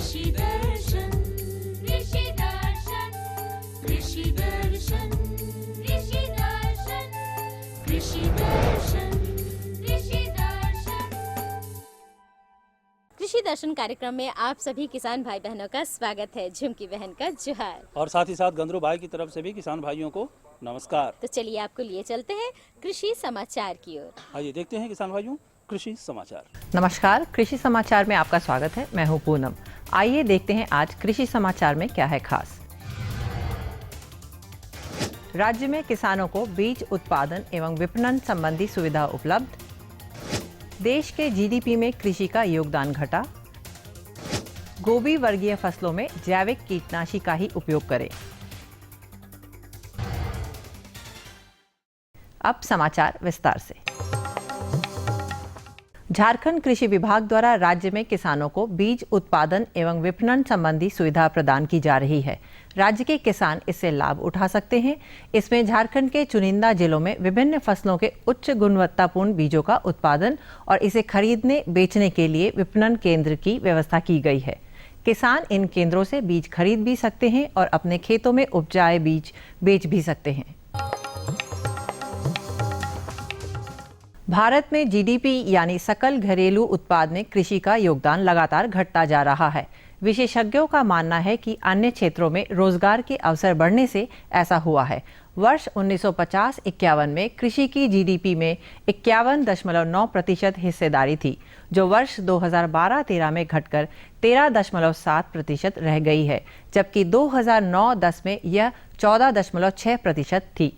कृषि दर्शन कृषि दर्शन कृषि दर्शन कृषि दर्शन कृषि दर्शन कृषि दर्शन। कृषि दर्शन कार्यक्रम में आप सभी किसान भाई बहनों का स्वागत है। झुमकी बहन का जोहार और साथ ही साथ गंदरू भाई की तरफ से भी किसान भाइयों को नमस्कार। तो चलिए आपको लिए चलते हैं कृषि समाचार की ओर। आइए देखते हैं किसान भाइयों कृषि समाचार। नमस्कार, कृषि समाचार में आपका स्वागत है। मैं हूं पूनम। आइए देखते हैं आज कृषि समाचार में क्या है खास। राज्य में किसानों को बीज उत्पादन एवं विपणन संबंधी सुविधा उपलब्ध। देश के जीडीपी में कृषि का योगदान घटा। गोभी वर्गीय फसलों में जैविक कीटनाशी का ही उपयोग करें। अब समाचार विस्तार से। झारखंड कृषि विभाग द्वारा राज्य में किसानों को बीज उत्पादन एवं विपणन संबंधी सुविधा प्रदान की जा रही है। राज्य के किसान इससे लाभ उठा सकते हैं। इसमें झारखंड के चुनिंदा जिलों में विभिन्न फसलों के उच्च गुणवत्तापूर्ण बीजों का उत्पादन और इसे खरीदने बेचने के लिए विपणन केंद्र की व्यवस्था की गई है। किसान इन केंद्रों से बीज खरीद भी सकते हैं और अपने खेतों में उपजाए बीज बेच भी सकते हैं। भारत में जीडीपी यानी सकल घरेलू उत्पाद में कृषि का योगदान लगातार घटता जा रहा है। विशेषज्ञों का मानना है कि अन्य क्षेत्रों में रोजगार के अवसर बढ़ने से ऐसा हुआ है। वर्ष 1950-51 में कृषि की जीडीपी में 51.9% हिस्सेदारी थी, जो वर्ष 2012-13 में घटकर 13.7% रह गई है, जबकि 2009-10 में यह 14.6% थी।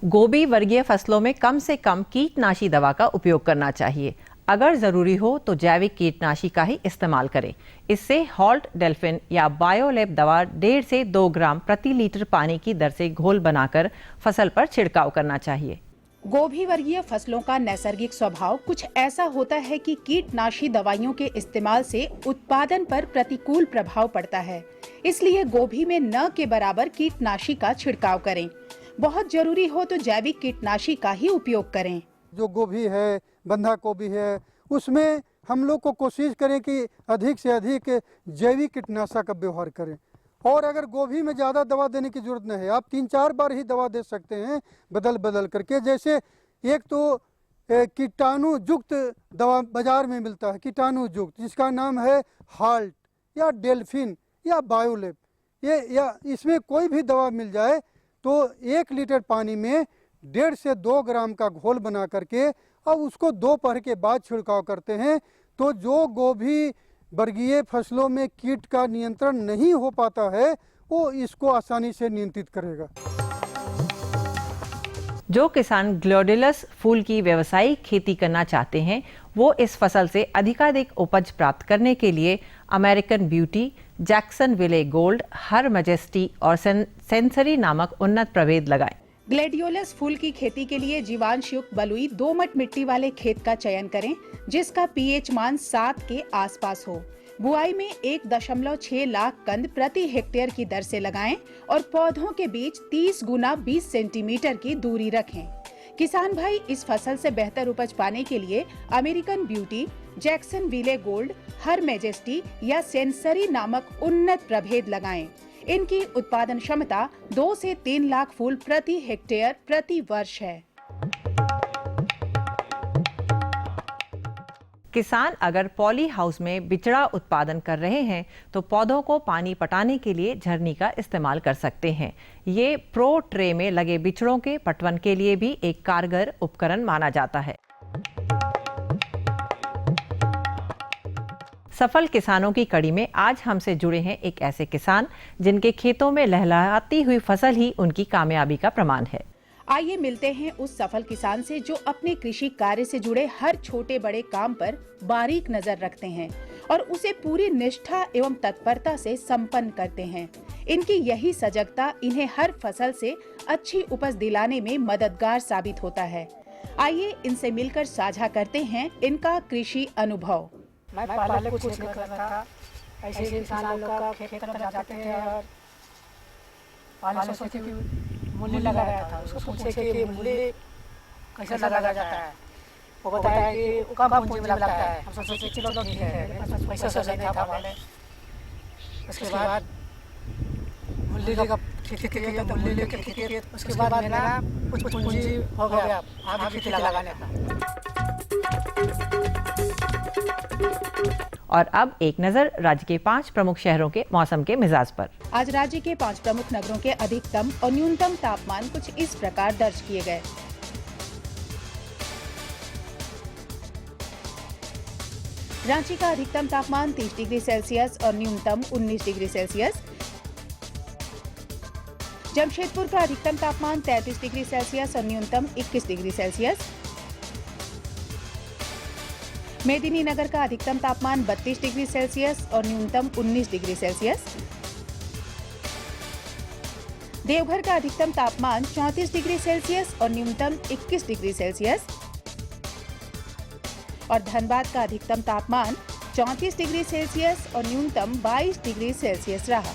गोभी वर्गीय फसलों में कम से कम कीटनाशी दवा का उपयोग करना चाहिए। अगर जरूरी हो तो जैविक कीटनाशी का ही इस्तेमाल करें। इससे हॉल्ट डेल्फिन या बायोलैब दवा 1.5 से 2 ग्राम प्रति लीटर पानी की दर से घोल बनाकर फसल पर छिड़काव करना चाहिए। गोभी वर्गीय फसलों का नैसर्गिक स्वभाव कुछ ऐसा होता है कि कीटनाशी दवाइयों के इस्तेमाल से उत्पादन पर प्रतिकूल प्रभाव पड़ता है। इसलिए गोभी में न के बराबर कीटनाशी का छिड़काव करें। बहुत जरूरी हो तो जैविक कीटनाशी का ही उपयोग करें। जो गोभी है, बंधा गोभी है, उसमें हम लोग को कोशिश करें कि अधिक से अधिक जैविक कीटनाशक का व्यवहार करें। और अगर गोभी में ज़्यादा दवा देने की जरूरत नहीं है, आप 3-4 बार ही दवा दे सकते हैं बदल बदल करके। जैसे एक तो कीटाणु युक्त दवा बाजार में मिलता है, कीटाणु युक्त, जिसका नाम है हाल्ट या डेल्फिन या बायोलैब। या इसमें कोई भी दवा मिल जाए तो 1 लीटर पानी में 1.5 से 2 ग्राम का घोल बना करके और उसको दोपहर के बाद छिड़काव करते हैं, तो जो गोभी वर्गीय फसलों में कीट का नियंत्रण नहीं हो पाता है वो इसको आसानी से नियंत्रित करेगा। जो किसान ग्लोडिलस फूल की व्यावसायिक खेती करना चाहते हैं, वो इस फसल से अधिकाधिक उपज प्राप्त करने के लिए अमेरिकन ब्यूटी, जैक्सनविले गोल्ड, हर मैजेस्टी और सेंसरी नामक उन्नत प्रभेद लगाएं। ग्लेडियोलस फूल की खेती के लिए जीवांश युक्त बलुई दोमट मिट्टी वाले खेत का चयन करें, जिसका पीएच मान 7 के आसपास हो। बुआई में 1.6 लाख कंद प्रति हेक्टेयर की दर से लगाएं और पौधों के बीच 30 गुना 20 सेंटीमीटर की दूरी रखें। किसान भाई इस फसल से बेहतर उपज पाने के लिए अमेरिकन ब्यूटी, जैक्सनविले गोल्ड, हर मैजेस्टी या सेंसरी नामक उन्नत प्रभेद लगाएं। इनकी उत्पादन क्षमता 2 से 3 लाख फूल प्रति हेक्टेयर प्रति वर्ष है। किसान अगर पॉली हाउस में बिचड़ा उत्पादन कर रहे हैं तो पौधों को पानी पटाने के लिए झरनी का इस्तेमाल कर सकते हैं। ये प्रो ट्रे में लगे बिचड़ों के पटवन के लिए भी एक कारगर उपकरण माना जाता है। सफल किसानों की कड़ी में आज हमसे जुड़े हैं एक ऐसे किसान जिनके खेतों में लहलहाती हुई फसल ही उनकी कामयाबी का प्रमाण है। आइए मिलते हैं उस सफल किसान से जो अपने कृषि कार्य से जुड़े हर छोटे बड़े काम पर बारीक नजर रखते हैं और उसे पूरी निष्ठा एवं तत्परता से संपन्न करते हैं। इनकी यही सजगता इन्हें हर फसल से अच्छी उपज दिलाने में मददगार साबित होता है। आइए इनसे मिलकर साझा करते हैं इनका कृषि अनुभव। मैं पहले कुछ नहीं करता था, ऐसे इंसान लोग का खेत तरफ जाते थे और पहले सोचे कि मूल्य लगाया था, उसको पूछे कि मूल्य कैसे लगाया जाता है, वो बताया कि वो कम पूंजी में लगता है। हम सोचे चलो ठीक है, मेरे पास पैसा नहीं था पहले। उसके बाद मूली का खेती की, तो मूली की खेती की। उसके बाद मेरा कुछ पूंजी हो गया आगे खेती लगाने का। और अब एक नजर राज्य के 5 प्रमुख शहरों के मौसम के मिजाज पर। आज राज्य के 5 प्रमुख नगरों के अधिकतम और न्यूनतम तापमान कुछ इस प्रकार दर्ज किए गए। रांची का अधिकतम तापमान 30 डिग्री सेल्सियस और न्यूनतम 19 डिग्री सेल्सियस। जमशेदपुर का अधिकतम तापमान 33 डिग्री सेल्सियस और न्यूनतम 21 डिग्री सेल्सियस। मेदिनीनगर का अधिकतम तापमान 32 डिग्री सेल्सियस और न्यूनतम 19 डिग्री सेल्सियस। देवघर का अधिकतम तापमान 34 डिग्री सेल्सियस और न्यूनतम 21 डिग्री सेल्सियस। और धनबाद का अधिकतम तापमान 34 डिग्री सेल्सियस और न्यूनतम 22 डिग्री सेल्सियस रहा।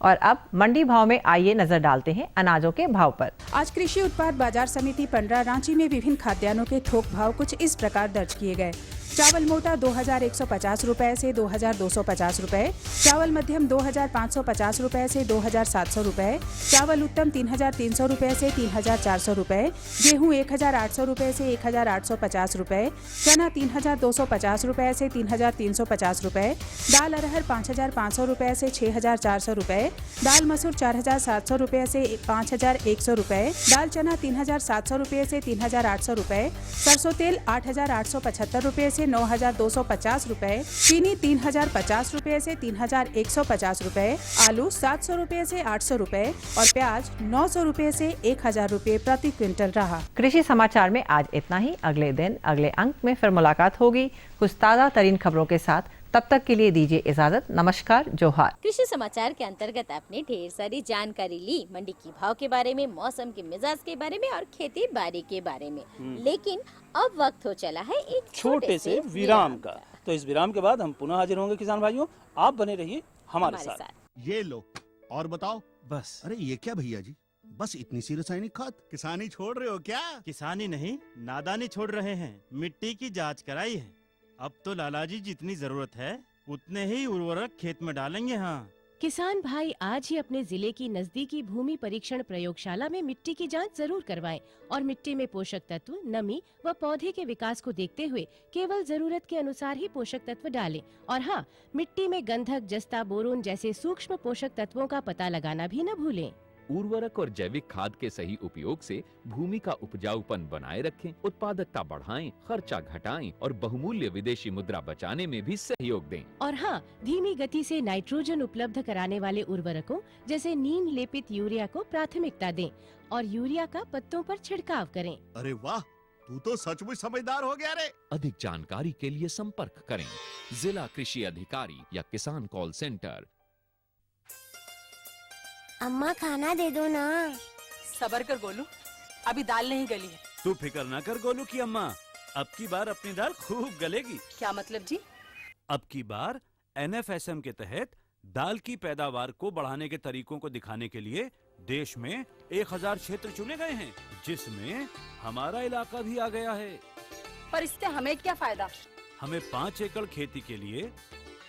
और अब मंडी भाव में आइए नजर डालते हैं अनाजों के भाव पर। आज कृषि उत्पाद बाजार समिति पंडरा रांची में विभिन्न खाद्यान्नों के थोक भाव कुछ इस प्रकार दर्ज किए गए। चावल मोटा 2150 रुपए से 2250 रुपए, चावल मध्यम 2550 रुपए से 2700 रुपए, चावल उत्तम 3300 रुपए से 3400 रुपए, गेहूं 1800 रुपए से 1850 रुपए, चना 3250 रुपए से 3350 रुपए, दाल अरहर 5500 रुपए से 6400 रुपए, दाल मसूर 4700 रुपए से 5100 रुपए, दाल चना 3700 रुपए से 3800 रुपए, सरसों तेल 8875 रुपए से 9250 रुपए, चीनी 3050 रुपए से 3150 रुपए, आलू 700 रुपए से 800 रुपए और प्याज 900 रुपए से 1000 रुपए प्रति क्विंटल रहा। कृषि समाचार में आज इतना ही। अगले दिन अगले अंक में फिर मुलाकात होगी कुछ ताज़ा तरीन खबरों के साथ। तब तक के लिए दीजिए इजाजत। नमस्कार, जोहार। कृषि समाचार के अंतर्गत आपने ढेर सारी जानकारी ली, मंडी की भाव के बारे में, मौसम के मिजाज के बारे में और खेती बाड़ी के बारे में। लेकिन अब वक्त हो चला है एक छोटे से विराम का। तो इस विराम के बाद हम पुनः हाजिर होंगे किसान भाइयों। आप बने रहिए हमारे साथ। ये लो और बताओ। बस। अरे ये क्या भैया जी, बस इतनी सी रासायनिक खाद? किसानी छोड़ रहे हो क्या? किसानी नहीं, नादानी छोड़ रहे हैं। मिट्टी की जांच कराई है। अब तो लालाजी जितनी जरूरत है उतने ही उर्वरक खेत में डालेंगे। हाँ, किसान भाई आज ही अपने जिले की नजदीकी भूमि परीक्षण प्रयोगशाला में मिट्टी की जांच जरूर करवाएं और मिट्टी में पोषक तत्व, नमी व पौधे के विकास को देखते हुए केवल जरूरत के अनुसार ही पोषक तत्व डालें। और हाँ, मिट्टी में गंधक, जस्ता, बोरोन जैसे सूक्ष्म पोषक तत्वों का पता लगाना भी न भूलें। उर्वरक और जैविक खाद के सही उपयोग से भूमि का उपजाऊपन बनाए रखें, उत्पादकता बढ़ाएं, खर्चा घटाएं और बहुमूल्य विदेशी मुद्रा बचाने में भी सहयोग दें। और हाँ, धीमी गति से नाइट्रोजन उपलब्ध कराने वाले उर्वरकों जैसे नीम लेपित यूरिया को प्राथमिकता दें और यूरिया का पत्तों पर छिड़काव करें। अरे वाह, तू तो सचमुच समझदार हो गया रे। अधिक जानकारी के लिए संपर्क करें जिला कृषि अधिकारी या किसान कॉल सेंटर। अम्मा खाना दे दो ना। सबर कर गोलू, अभी दाल नहीं गली है। तू फिक्र ना कर गोलू की अम्मा, अब की बार अपनी दाल खूब गलेगी। क्या मतलब जी? अब की बार NFSM के तहत दाल की पैदावार को बढ़ाने के तरीकों को दिखाने के लिए देश में 1000 क्षेत्र चुने गए हैं, जिसमें हमारा इलाका भी आ गया है। पर इससे हमें क्या फायदा? हमें 5 एकड़ खेती के लिए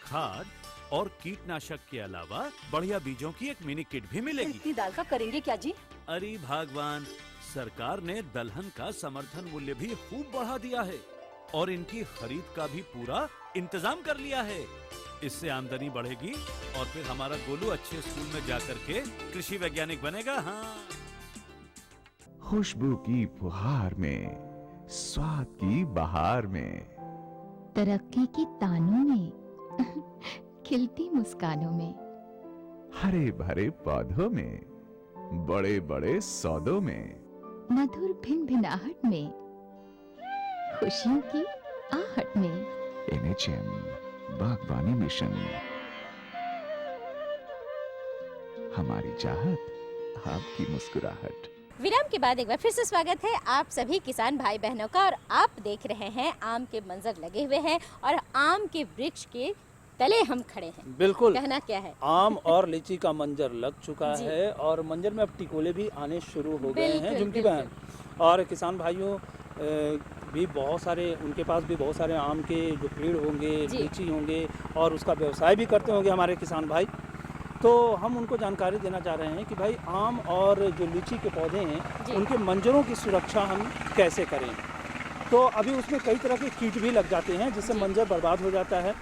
खाद और कीटनाशक के अलावा बढ़िया बीजों की एक मिनी किट भी मिलेगी। इतनी दाल का करेंगे क्या जी? अरे भगवान, सरकार ने दलहन का समर्थन मूल्य भी खूब बढ़ा दिया है और इनकी खरीद का भी पूरा इंतजाम कर लिया है। इससे आमदनी बढ़ेगी और फिर हमारा गोलू अच्छे स्कूल में जाकर के कृषि वैज्ञानिक बनेगा। हाँ, खुशबू की फुहार में, स्वाद की बहार में, तरक्की की तानों में, खिलती मुस्कानों में, हरे भरे पौधों में, बड़े बड़े सौदों में, मधुर भिनभिनाहट में, खुशियों की आहट में। NHM बागवानी मिशन, हमारी चाहत, आपकी मुस्कुराहट। विराम के बाद एक बार फिर से स्वागत है आप सभी किसान भाई बहनों का। और आप देख रहे हैं आम के मंजर लगे हुए हैं और आम के वृक्ष के तले हम खड़े हैं। बिल्कुल, कहना क्या है, आम और लीची का मंजर लग चुका है और मंजर में अब टिकोले भी आने शुरू हो गए हैं झुमकी बहन। और किसान भाइयों भी बहुत सारे, उनके पास भी बहुत सारे आम के जो पेड़ होंगे, लीची होंगे और उसका व्यवसाय भी करते होंगे हमारे किसान भाई। तो हम उनको जानकारी देना चाह रहे हैं कि भाई आम और जो लीची के पौधे हैं उनके मंजरों की सुरक्षा हम कैसे करें। तो अभी उसमें कई तरह के कीट भी लग जाते हैं जिससे मंजर बर्बाद हो जाता है।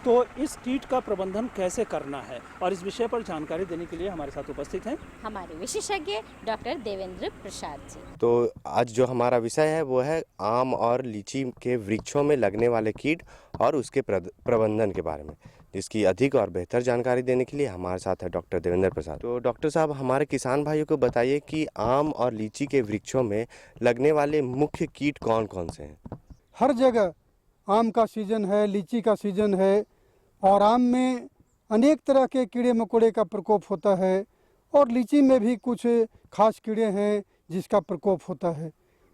तो इस कीट का प्रबंधन कैसे करना है और इस विषय पर जानकारी देने के लिए हमारे साथ उपस्थित हैं हमारे विशेषज्ञ डॉक्टर देवेंद्र प्रसाद जी। तो आज जो हमारा विषय है वो है आम और लीची के वृक्षों में लगने वाले कीट और उसके प्रबंधन के बारे में, जिसकी अधिक और बेहतर जानकारी देने के लिए हमारे साथ है डॉक्टर देवेंद्र प्रसाद। तो डॉक्टर साहब, हमारे किसान भाइयों को बताइए कि आम और लीची के वृक्षों में लगने वाले मुख्य कीट कौन कौन से हैं? हर जगह आम का सीजन है, लीची का सीजन है और आम में अनेक तरह के कीड़े मकोड़े का प्रकोप होता है और लीची में भी कुछ खास कीड़े हैं जिसका प्रकोप होता है।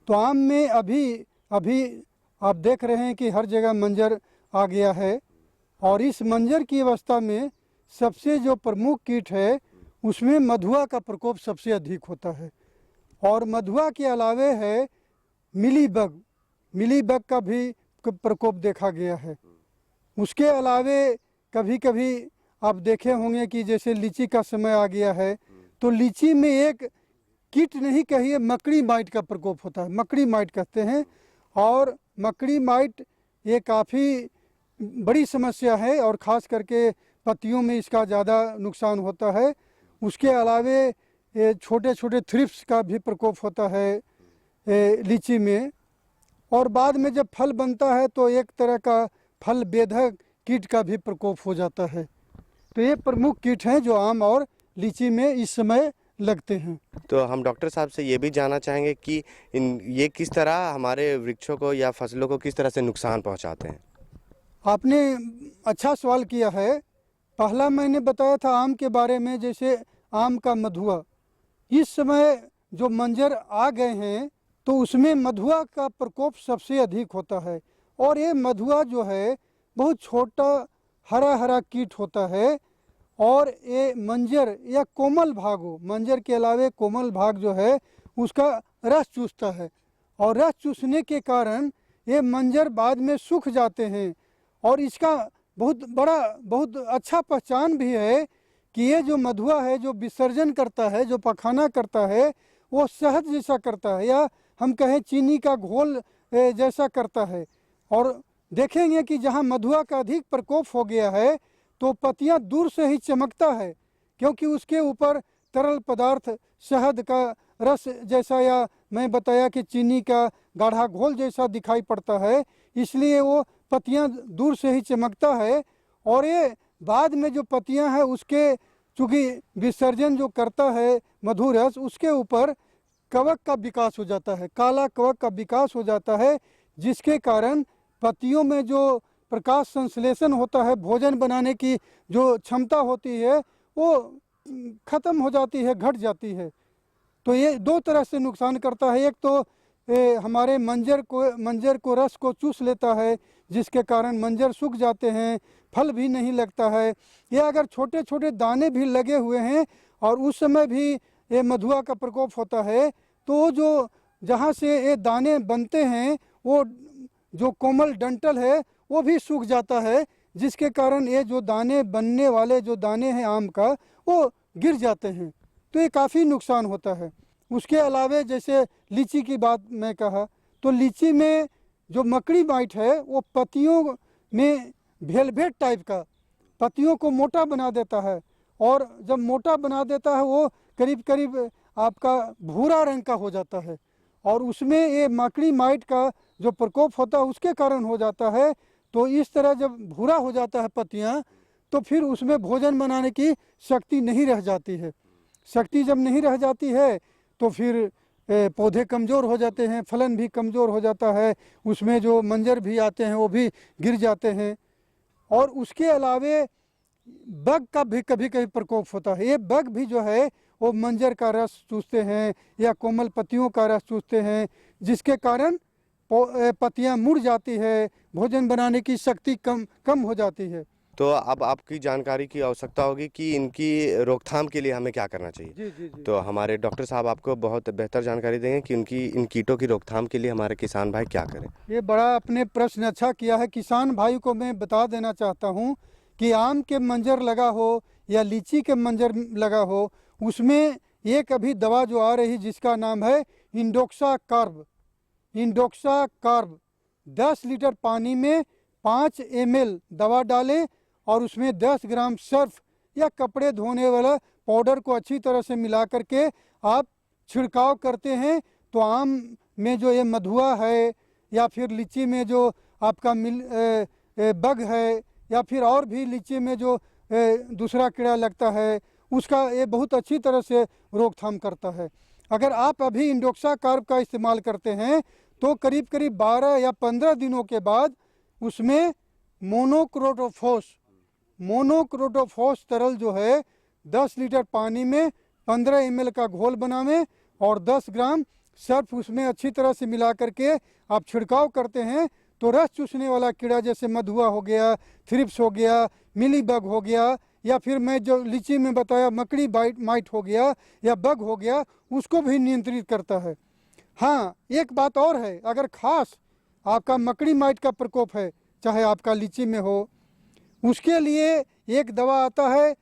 तो आम में अभी आप देख रहे हैं कि हर जगह मंजर आ गया है और इस मंजर की अवस्था में सबसे जो प्रमुख कीट है उसमें मधुआ का प्रकोप सबसे अधिक होता है। और मधुआ के अलावे है मिलीबग का भी प्रकोप देखा गया है। उसके अलावे कभी कभी आप देखे होंगे कि जैसे लीची का समय आ गया है तो लीची में एक कीट नहीं कहिए, मकड़ी माइट का प्रकोप होता है। मकड़ी माइट कहते हैं और मकड़ी माइट ये काफ़ी बड़ी समस्या है और ख़ास करके पत्तियों में इसका ज़्यादा नुकसान होता है। उसके अलावे छोटे छोटे थ्रिप्स का भी प्रकोप होता है लीची में। और बाद में जब फल बनता है तो एक तरह का फल बेधक कीट का भी प्रकोप हो जाता है। तो ये प्रमुख कीट हैं जो आम और लीची में इस समय लगते हैं। तो हम डॉक्टर साहब से ये भी जानना चाहेंगे कि ये किस तरह हमारे वृक्षों को या फसलों को किस तरह से नुकसान पहुंचाते हैं। आपने अच्छा सवाल किया है। पहला मैंने बताया था आम के बारे में, जैसे आम का मधुआ, इस समय जो मंजर आ गए हैं तो उसमें मधुआ का प्रकोप सबसे अधिक होता है। और ये मधुआ जो है बहुत छोटा हरा हरा कीट होता है और ये मंजर या कोमल भाग हो, मंजर के अलावे कोमल भाग जो है उसका रस चूसता है और रस चूसने के कारण ये मंजर बाद में सूख जाते हैं। और इसका बहुत अच्छा पहचान भी है कि ये जो मधुआ है जो विसर्जन करता है, जो पखाना करता है, वो शहद जैसा करता है या हम कहें चीनी का घोल जैसा करता है। और देखेंगे कि जहाँ मधुआ का अधिक प्रकोप हो गया है तो पत्तियाँ दूर से ही चमकता है क्योंकि उसके ऊपर तरल पदार्थ शहद का रस जैसा या मैं बताया कि चीनी का गाढ़ा घोल जैसा दिखाई पड़ता है, इसलिए वो पत्तियाँ दूर से ही चमकता है। और ये बाद में जो पत्तियाँ हैं उसके चूँकि विसर्जन जो करता है मधुर रस, उसके ऊपर कवक का विकास हो जाता है, काला कवक का विकास हो जाता है, जिसके कारण पत्तियों में जो प्रकाश संश्लेषण होता है, भोजन बनाने की जो क्षमता होती है वो ख़त्म हो जाती है, घट जाती है। तो ये दो तरह से नुकसान करता है। एक तो हमारे मंजर को रस को चूस लेता है जिसके कारण मंजर सूख जाते हैं, फल भी नहीं लगता है। या अगर छोटे छोटे दाने भी लगे हुए हैं और उस समय भी ये मधुआ का प्रकोप होता है तो जो जहाँ से ये दाने बनते हैं वो जो कोमल डंठल है वो भी सूख जाता है, जिसके कारण ये जो दाने बनने वाले जो दाने हैं आम का वो गिर जाते हैं। तो ये काफ़ी नुकसान होता है। उसके अलावे जैसे लीची की बात मैं कहा तो लीची में जो मकड़ी माइट है वो पत्तियों में वेलवेट टाइप का पत्तियों को मोटा बना देता है और जब मोटा बना देता है वो करीब करीब आपका भूरा रंग का हो जाता है और उसमें ये मकड़ी माइट का जो प्रकोप होता है उसके कारण हो जाता है। तो इस तरह जब भूरा हो जाता है पत्तियाँ तो फिर उसमें भोजन बनाने की शक्ति नहीं रह जाती है। शक्ति जब नहीं रह जाती है तो फिर पौधे कमज़ोर हो जाते हैं, फलन भी कमज़ोर हो जाता है, उसमें जो मंजर भी आते हैं वो भी गिर जाते हैं। और उसके अलावे बग का भी कभी कभी प्रकोप होता है। ये बग भी जो है वो मंजर का रस चूसते हैं या कोमल पत्तियों का रस चूसते हैं, जिसके कारण पत्तियां मुड़ जाती है, भोजन बनाने की शक्ति कम हो जाती है। तो अब आपकी जानकारी की आवश्यकता होगी कि इनकी रोकथाम के लिए हमें क्या करना चाहिए। जी। तो हमारे डॉक्टर साहब आपको बहुत बेहतर जानकारी देंगे कि इन कीटों की रोकथाम के लिए हमारे किसान भाई क्या करें। ये बड़ा आपने प्रश्न अच्छा किया है। किसान भाई को मैं बता देना चाहता हूँ कि आम के मंजर लगा हो या लीची के मंजर लगा हो, उसमें एक अभी दवा जो आ रही जिसका नाम है इंडोक्सा कार्ब 10 लीटर पानी में 5 ml दवा डालें और उसमें 10 ग्राम सर्फ या कपड़े धोने वाला पाउडर को अच्छी तरह से मिला करके आप छिड़काव करते हैं तो आम में जो ये मधुआ है या फिर लीची में जो आपका बग है या फिर और भी लीची में जो दूसरा कीड़ा लगता है उसका ये बहुत अच्छी तरह से रोकथाम करता है। अगर आप अभी इंडोक्सा कार्ब का इस्तेमाल करते हैं तो करीब 12 या 15 दिनों के बाद उसमें मोनोक्रोटोफॉस तरल जो है 10 लीटर पानी में 15 ml का घोल बनावें और 10 ग्राम सर्फ उसमें अच्छी तरह से मिला करके आप छिड़काव करते हैं तो रस चूसने वाला कीड़ा जैसे मधुआ हो गया, थ्रिप्स हो गया, मिली बग हो गया या फिर मैं जो लीची में बताया मकड़ी माइट हो गया या बग हो गया, उसको भी नियंत्रित करता है। हाँ, एक बात और है, अगर खास आपका मकड़ी माइट का प्रकोप है चाहे आपका लीची में हो, उसके लिए एक दवा आता है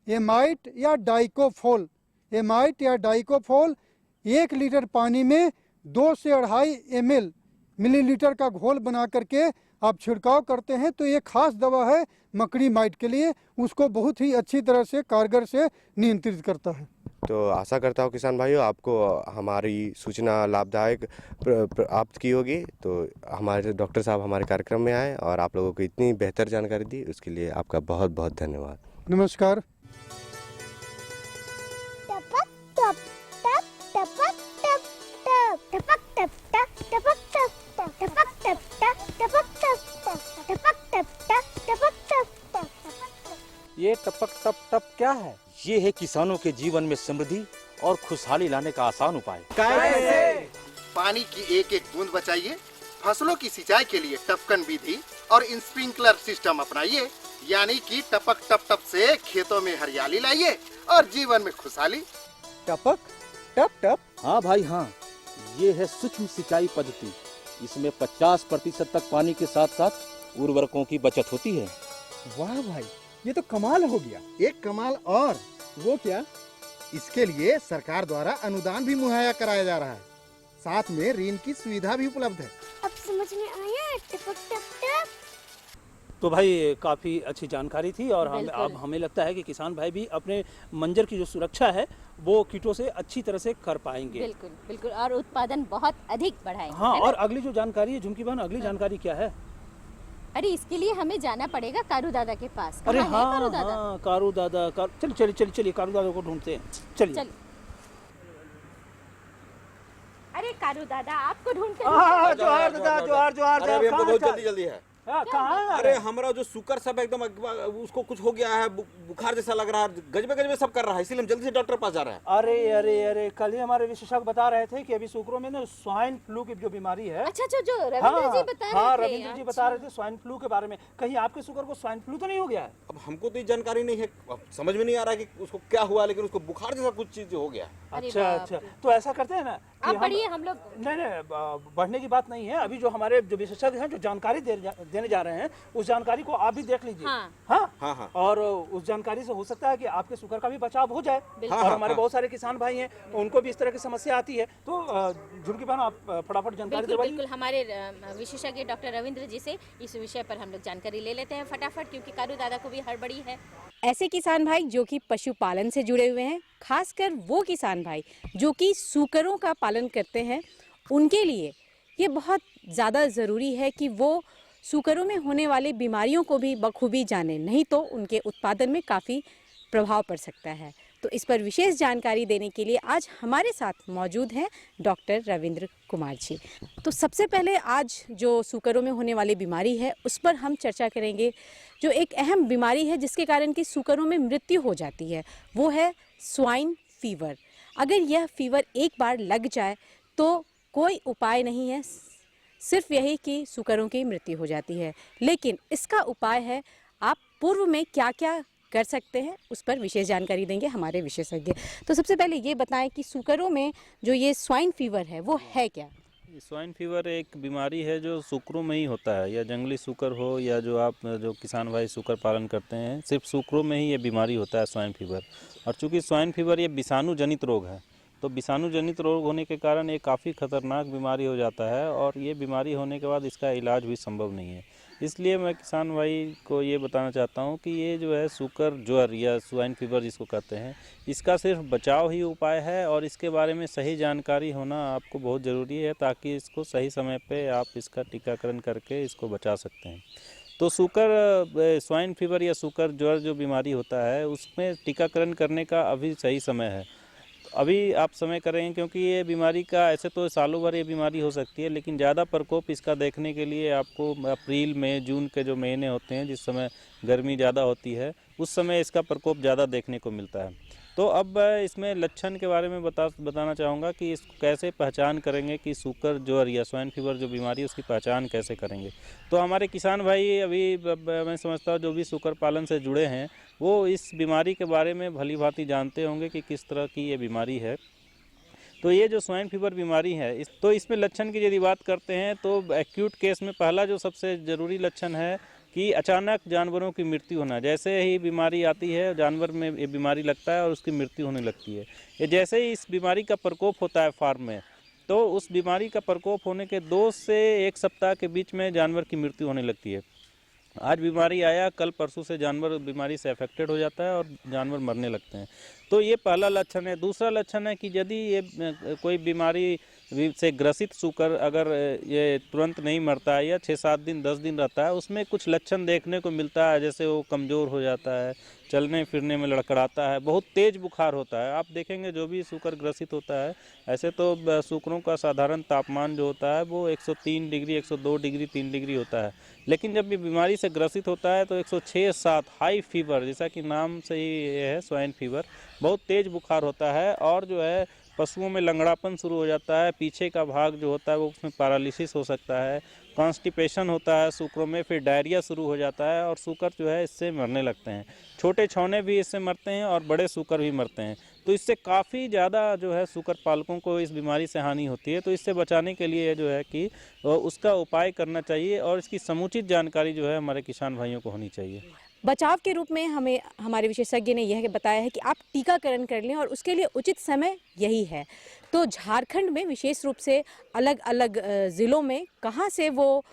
एमाइट या डाइकोफोल। 1 लीटर पानी में 2 से 2.5 मिलीलीटर का घोल बना करके आप छिड़काव करते हैं तो ये खास दवा है मकड़ी माइट के लिए, उसको बहुत ही अच्छी तरह से कारगर से नियंत्रित करता है। तो आशा करता हूँ किसान भाइयों आपको हमारी सूचना लाभदायक प्राप्त की होगी। तो हमारे डॉक्टर साहब हमारे कार्यक्रम में आए और आप लोगों को इतनी बेहतर जानकारी दी, उसके लिए आपका बहुत बहुत धन्यवाद। नमस्कार। ये टपक टप टप क्या है? ये है किसानों के जीवन में समृद्धि और खुशहाली लाने का आसान उपाय। कैसे? पानी की एक एक बूंद बचाइए, फसलों की सिंचाई के लिए टपकन विधि और स्प्रिंकलर सिस्टम अपनाइए, यानी कि टपक टप टप से खेतों में हरियाली लाइए और जीवन में खुशहाली। टपक टप टप? हाँ भाई हाँ, ये है सूक्ष्म सिंचाई पद्धति। इसमें 50% तक पानी के साथ साथ उर्वरकों की बचत होती है। वाह भाई, ये तो कमाल हो गया। एक कमाल और, वो क्या? इसके लिए सरकार द्वारा अनुदान भी मुहैया कराया जा रहा है, साथ में ऋण की सुविधा भी उपलब्ध है। अब समझ में आया टपक टप टप। तो भाई काफ़ी अच्छी जानकारी थी और अब हमें लगता है कि किसान भाई भी अपने मंजर की जो सुरक्षा है वो कीटों से अच्छी तरह से कर पाएंगे। बिल्कुल बिल्कुल, और उत्पादन बहुत अधिक बढ़ाएंगे। हाँ, और अगली जो जानकारी है झुमकी बहन, अगली जानकारी क्या है? अरे इसके लिए हमें जाना पड़ेगा कारू दादा के पास। अरे हाँ, कारू दादा चलिए कारू दादा को ढूंढते हैं। चलिए। अरे कारू दादा आपको ढूंढते हमको बहुत जल्दी है। कहाँ? अरे हमारा जो शुगर सब एकदम उसको कुछ हो गया है, बुखार जैसा लग रहा है, गजबे सब कर रहा है, इसीलिए हम जल्दी से डॉक्टर पास जा रहे हैं। अरे कल ही हमारे विशेषज्ञ बता रहे थे कि अभी शुक्रों में ना स्वाइन फ्लू की जो बीमारी है। अच्छा, जो रविंद्र जी बता रहे थे। रविंद्र जी बता रहे थे स्वाइन फ्लू के बारे में। कहीं आपके शुगर को स्वाइन फ्लू तो नहीं हो गया है? अब हमको तो जानकारी नहीं है, समझ में नहीं आ रहा है कि उसको क्या हुआ, लेकिन उसको बुखार जैसा कुछ चीज हो गया। अच्छा, तो ऐसा करते हैं ना आप बढ़िए, हम लोग नहीं बढ़ने की बात नहीं है। अभी जो हमारे जो विशेषज्ञ हैं जो जानकारी देने जा रहे हैं उस जानकारी को आप भी देख लीजिए। हाँ। और उस जानकारी से हो सकता है कि आपके शुगर का भी बचाव हो जाए। और हमारे बहुत सारे किसान भाई हैं उनको भी इस तरह की समस्या आती है। तो झुमकी बहन आप फटाफट जानकारी दीजिए। बिल्कुल, हमारे विशेषज्ञ डॉक्टर रविंद्र जी से इस विषय पर हम लोग जानकारी ले लेते हैं फटाफट, क्योंकि कारू दादा को भी हड़बड़ी है। ऐसे किसान भाई जो कि पशुपालन से जुड़े हुए हैं, खासकर वो किसान भाई जो कि सूकरों का पालन करते हैं, उनके लिए ये बहुत ज़्यादा ज़रूरी है कि वो सूकरों में होने वाली बीमारियों को भी बखूबी जाने, नहीं तो उनके उत्पादन में काफ़ी प्रभाव पड़ सकता है। तो इस पर विशेष जानकारी देने के लिए आज हमारे साथ मौजूद हैं डॉक्टर रविंद्र कुमार जी। तो सबसे पहले आज जो सूकरों में होने वाली बीमारी है उस पर हम चर्चा करेंगे। जो एक अहम बीमारी है जिसके कारण कि सूकरों में मृत्यु हो जाती है वो है स्वाइन फीवर। अगर यह फीवर एक बार लग जाए तो कोई उपाय नहीं है, सिर्फ यही कि सूकरों की मृत्यु हो जाती है। लेकिन इसका उपाय है, आप पूर्व में क्या क्या कर सकते हैं उस पर विशेष जानकारी देंगे हमारे विशेषज्ञ। तो सबसे पहले ये बताएं कि सूकरों में जो ये स्वाइन फीवर है वो है क्या? स्वाइन फीवर एक बीमारी है जो सूकरों में ही होता है, या जंगली सूकर हो या जो किसान भाई सूकर पालन करते हैं, सिर्फ सूकरों में ही ये बीमारी होता है स्वाइन फीवर। और चूँकि स्वाइन फीवर ये विषाणु जनित रोग है, तो विषाणु जनित रोग होने के कारण ये काफ़ी खतरनाक बीमारी हो जाता है और ये बीमारी होने के बाद इसका इलाज भी संभव नहीं है। इसलिए मैं किसान भाई को ये बताना चाहता हूँ कि ये जो है सूकर ज्वर या स्वाइन फीवर जिसको कहते हैं, इसका सिर्फ बचाव ही उपाय है और इसके बारे में सही जानकारी होना आपको बहुत ज़रूरी है, ताकि इसको सही समय पे आप इसका टीकाकरण करके इसको बचा सकते हैं। तो सूकर स्वाइन फीवर या सूकर ज्वर जो बीमारी होता है उसमें टीकाकरण करने का अभी सही समय है। अभी आप समय करेंगे, क्योंकि ये बीमारी का ऐसे तो सालों भर ये बीमारी हो सकती है, लेकिन ज़्यादा प्रकोप इसका देखने के लिए आपको अप्रैल मई जून के जो महीने होते हैं जिस समय गर्मी ज़्यादा होती है उस समय इसका प्रकोप ज़्यादा देखने को मिलता है। तो अब इसमें लक्षण के बारे में बताना चाहूँगा कि इसको कैसे पहचान करेंगे कि सूकर ज्वर या स्वाइन फीवर जो बीमारी है उसकी पहचान कैसे करेंगे। तो हमारे किसान भाई अभी मैं समझता हूँ जो भी सूकर पालन से जुड़े हैं वो इस बीमारी के बारे में भली भांति जानते होंगे कि किस तरह की ये बीमारी है। तो ये जो स्वाइन फीवर बीमारी है तो इसमें लक्षण की यदि बात करते हैं तो एक्यूट केस में पहला जो सबसे ज़रूरी लक्षण है कि अचानक जानवरों की मृत्यु होना। जैसे ही बीमारी आती है जानवर में ये बीमारी लगता है और उसकी मृत्यु होने लगती है। ये जैसे ही इस बीमारी का प्रकोप होता है फार्म में, तो उस बीमारी का प्रकोप होने के 2 से 1 सप्ताह के बीच में जानवर की मृत्यु होने लगती है। आज बीमारी आया, कल परसों से जानवर बीमारी से अफेक्टेड हो जाता है और जानवर मरने लगते हैं। तो ये पहला लक्षण है। दूसरा लक्षण है कि यदि ये कोई बीमारी से ग्रसित सूकर अगर ये तुरंत नहीं मरता है या 6-7 दिन 10 दिन रहता है, उसमें कुछ लक्षण देखने को मिलता है, जैसे वो कमज़ोर हो जाता है, चलने फिरने में लड़खड़ाता है, बहुत तेज़ बुखार होता है। आप देखेंगे जो भी सूकर ग्रसित होता है, ऐसे तो सूकरों का साधारण तापमान जो होता है वो 103 डिग्री 102 डिग्री 3 डिग्री होता है, लेकिन जब ये बीमारी से ग्रसित होता है तो 106-107 हाई फीवर, जैसा कि नाम से ही ये है स्वाइन फीवर, बहुत तेज़ बुखार होता है और जो है पशुओं में लंगड़ापन शुरू हो जाता है, पीछे का भाग जो होता है वो उसमें पैरालिसिस हो सकता है, कॉन्स्टिपेशन होता है सूकरों में, फिर डायरिया शुरू हो जाता है और सूकर जो है इससे मरने लगते हैं। छोटे छौने भी इससे मरते हैं और बड़े सूकर भी मरते हैं। तो इससे काफ़ी ज़्यादा जो है सूकर पालकों को इस बीमारी से हानि होती है। तो इससे बचाने के लिए जो है कि उसका उपाय करना चाहिए और इसकी समुचित जानकारी जो है हमारे किसान भाइयों को होनी चाहिए। बचाव के रूप में हमें हमारे विशेषज्ञ ने यह बताया है कि आप टीकाकरण कर लें और उसके लिए उचित समय यही है। तो झारखंड में विशेष रूप से अलग अलग ज़िलों में कहाँ से वो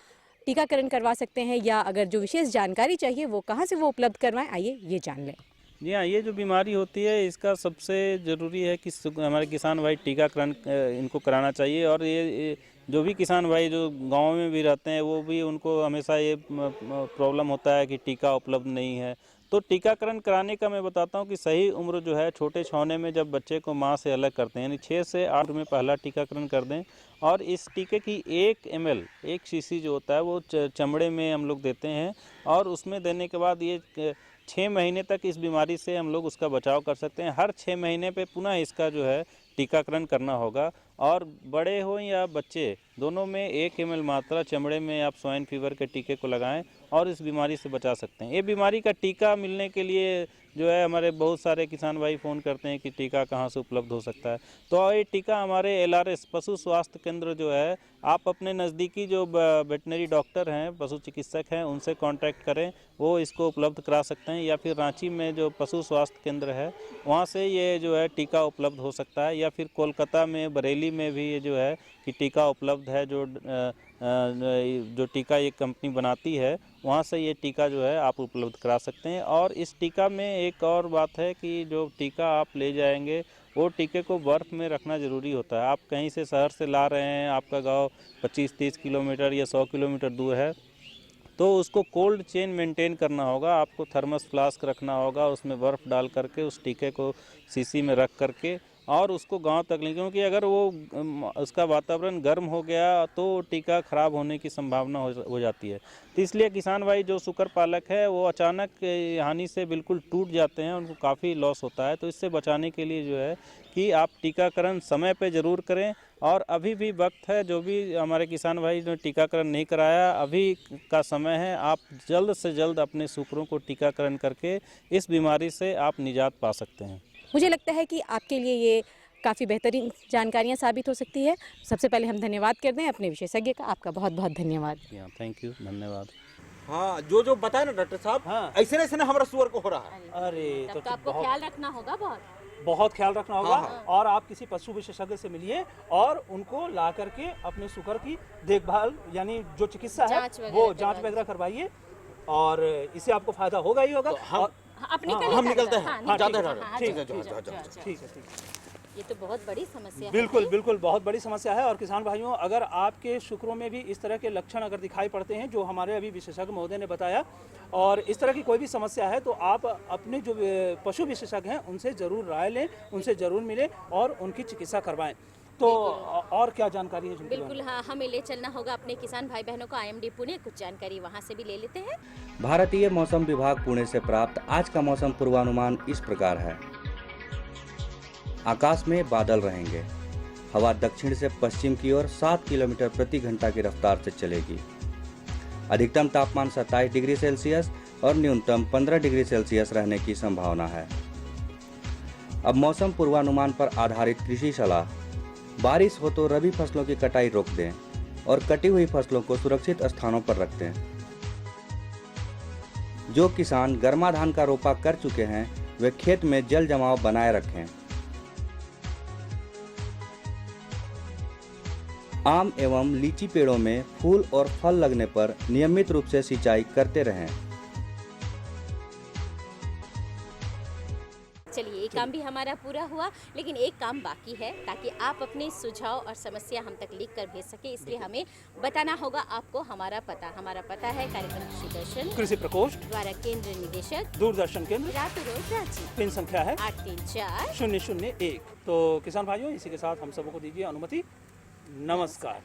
टीकाकरण करवा सकते हैं, या अगर जो विशेष जानकारी चाहिए वो कहाँ से वो उपलब्ध करवाएं, आइए ये जान लें। जी हाँ, ये जो बीमारी होती है इसका सबसे ज़रूरी है कि हमारे किसान भाई टीकाकरण इनको कराना चाहिए। और ये जो भी किसान भाई जो गांव में भी रहते हैं वो भी उनको हमेशा ये प्रॉब्लम होता है कि टीका उपलब्ध नहीं है। तो टीकाकरण कराने का मैं बताता हूँ कि सही उम्र जो है छोटे छौने में जब बच्चे को माँ से अलग करते हैं, यानी 6 से 8 में पहला टीकाकरण कर दें। और इस टीके की 1 ml 1 शीशी जो होता है वो चमड़े में हम लोग देते हैं और उसमें देने के बाद ये 6 महीने तक इस बीमारी से हम लोग उसका बचाव कर सकते हैं। हर 6 महीने पे पुनः इसका जो है टीकाकरण करना होगा। और बड़े हो या बच्चे दोनों में 1 ml मात्रा चमड़े में आप स्वाइन फीवर के टीके को लगाएं और इस बीमारी से बचा सकते हैं। ये बीमारी का टीका मिलने के लिए जो है हमारे बहुत सारे किसान भाई फ़ोन करते हैं कि टीका कहाँ से उपलब्ध हो सकता है। तो ये टीका हमारे LRS पशु स्वास्थ्य केंद्र जो है, आप अपने नज़दीकी जो वेटनरी डॉक्टर हैं, पशु चिकित्सक हैं, उनसे कांटेक्ट करें, वो इसको उपलब्ध करा सकते हैं। या फिर रांची में जो पशु स्वास्थ्य केंद्र है वहाँ से ये जो है टीका उपलब्ध हो सकता है। या फिर कोलकाता में बरेली में भी ये जो है कि टीका उपलब्ध है, जो टीका ये कंपनी बनाती है वहाँ से ये टीका जो है आप उपलब्ध करा सकते हैं। और इस टीका में एक और बात है कि जो टीका आप ले जाएंगे वो टीके को बर्फ़ में रखना ज़रूरी होता है। आप कहीं से शहर से ला रहे हैं, आपका गांव 25-30 किलोमीटर या 100 किलोमीटर दूर है, तो उसको कोल्ड चेन मेंटेन करना होगा। आपको थर्मस फ्लास्क रखना होगा, उसमें बर्फ़ डाल करके उस टीके को शीशी में रख करके और उसको गांव तक लें, क्योंकि अगर वो उसका वातावरण गर्म हो गया तो टीका खराब होने की संभावना हो जाती है। तो इसलिए किसान भाई जो शुकर पालक है वो अचानक हानि से बिल्कुल टूट जाते हैं, उनको काफ़ी लॉस होता है। तो इससे बचाने के लिए जो है कि आप टीकाकरण समय पे ज़रूर करें। और अभी भी वक्त है, जो भी हमारे किसान भाई ने टीकाकरण नहीं कराया, अभी का समय है, आप जल्द से जल्द अपने शुकरों को टीकाकरण करके इस बीमारी से आप निजात पा सकते हैं। मुझे लगता है कि आपके लिए ये काफ़ी बेहतरीन जानकारियाँ साबित हो सकती है। सबसे पहले हम धन्यवाद करते हैं अपने विशेषज्ञ का। आपका बहुत बहुत धन्यवाद। थैंक यू, धन्यवाद। हाँ, जो बताया ना डॉक्टर साहब, हाँ। ऐसे ऐसे हमारा सुअर को हो रहा है। अरे तो आपको ख्याल रखना होगा, बहुत ख्याल रखना होगा। हाँ। और आप किसी पशु विशेषज्ञ से मिलिए और उनको ला करके अपने शुकर की देखभाल यानी जो चिकित्सा है वो जांच वगैरह करवाइए और इससे आपको फायदा होगा ही होगा। हम निकलते हैं, जाते हैं। ठीक है, ठीक है। ये तो बहुत बड़ी समस्या है। बिल्कुल बहुत बड़ी समस्या है। और किसान भाइयों, अगर आपके शुक्रों में भी इस तरह के लक्षण अगर दिखाई पड़ते हैं जो हमारे अभी विशेषज्ञ महोदय ने बताया, और इस तरह की कोई भी समस्या है, तो आप अपने जो पशु विशेषज्ञ हैं उनसे ज़रूर राय लें, उनसे ज़रूर मिलें और उनकी चिकित्सा करवाएं। तो और क्या जानकारी है? बिल्कुल हाँ, हमें ले चलना होगा अपने किसान भाई बहनों को IMD पुणे, कुछ जानकारी वहाँ से भी ले लेते हैं। भारतीय मौसम विभाग पुणे से प्राप्त आज का मौसम पूर्वानुमान इस प्रकार है। आकाश में बादल रहेंगे। हवा दक्षिण से पश्चिम की ओर 7 किलोमीटर प्रति घंटा की रफ्तार से चलेगी। अधिकतम तापमान 27 डिग्री सेल्सियस और न्यूनतम 15 डिग्री सेल्सियस रहने की संभावना है। अब मौसम पूर्वानुमान पर आधारित कृषि सलाह। बारिश हो तो रबी फसलों की कटाई रोक दें और कटी हुई फसलों को सुरक्षित स्थानों पर रख दें। जो किसान गर्मा धान का रोपा कर चुके हैं वे खेत में जल जमाव बनाए रखें। आम एवं लीची पेड़ों में फूल और फल लगने पर नियमित रूप से सिंचाई करते रहें। चलिए, एक काम भी हमारा पूरा हुआ, लेकिन एक काम बाकी है। ताकि आप अपने सुझाव और समस्या हम तक लिख कर भेज सके, इसलिए हमें बताना होगा आपको हमारा पता है कार्यक्रम कृषि दर्शन, कृषि प्रकोष्ठ, द्वारा केंद्र निदेशक, दूरदर्शन केंद्र, रातू रोड, रांची। पिन संख्या है 834 001। तो किसान भाइयों, इसी के साथ हम सबको दीजिए अनुमति। नमस्कार।